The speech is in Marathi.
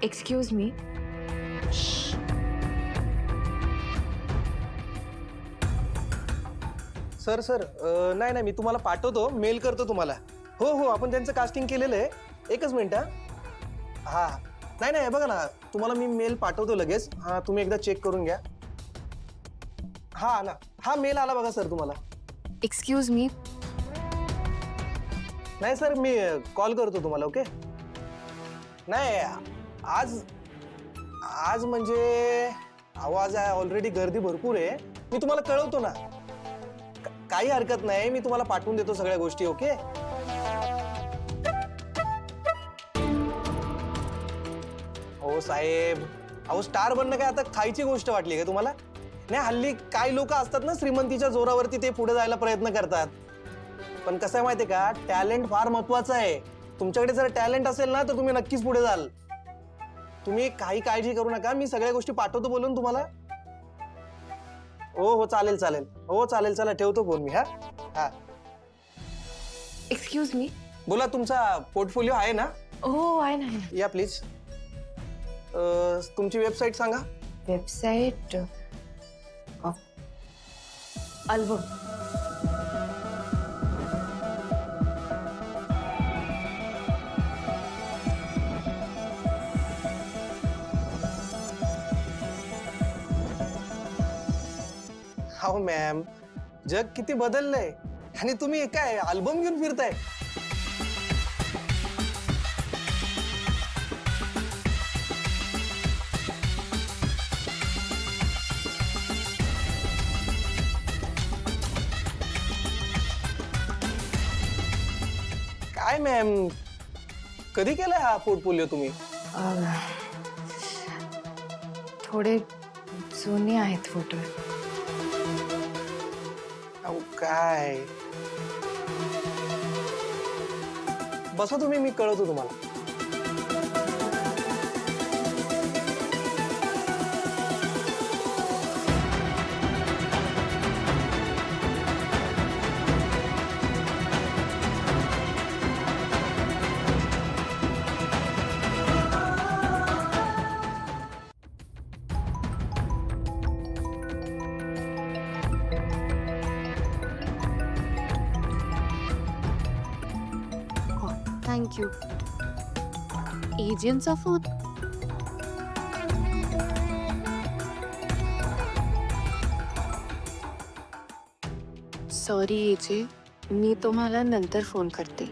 Excuse me. सर सर नाही नाही, मी तुम्हाला पाठवतो, मेल करतो तुम्हाला. हो हो, आपण त्यांचं कास्टिंग केलेलं आहे. एकच मिनिट. हां नाही नाही, बघा ना, तुम्हाला मी मेल पाठवतो लगेच. हां, तुम्ही एकदा चेक करून घ्या. हां ना, हा मेल आला बघा सर तुम्हाला. Excuse me. नाही सर, मी कॉल करतो तुम्हाला. ओके. नाही आज आज म्हणजे आवाज आहे, ऑलरेडी गर्दी भरपूर आहे. मी तुम्हाला कळवतो ना. काही हरकत नाही, मी तुम्हाला पाठवून देतो सगळ्या गोष्टी. ओके. हो साहेब, अहो स्टार बनणं काय आता खायची गोष्ट वाटली का तुम्हाला? नाही, हल्ली काही लोक असतात ना, श्रीमंतीच्या जोरावरती ते पुढे जायला प्रयत्न करतात. पण कसं आहे माहितीये का, टॅलेंट फार महत्वाचं आहे. तुमच्याकडे जर टॅलेंट असेल ना, तर तुम्ही नक्कीच पुढे जाल. तुम्ही काही काळजी करू नका, मी सगळ्या गोष्टी पाठवतो बोलून तुम्हाला. हो हो, चालेल चालेल. हो चालेल, चला ठेवतो फोन मी. हा हा, एक्सक्यूज मी. बोला. तुमचा पोर्टफोलिओ आहे ना? हो आहे ना. या प्लीज. तुमची वेबसाईट सांगा. Website album. हो मॅम, जग किती बदललंय आणि तुम्ही काय अल्बम घेऊन फिरताय? काय मॅम, कधी केलाय हा पोर्टफोलिओ तुम्ही? थोडे जुने आहेत फोटो. अहो काय, बसा तुम्ही, मी कळवतो तुम्हाला. Thank you. Agents of food. Sorry AJ, मी तुम्हाला नंतर फोन करते.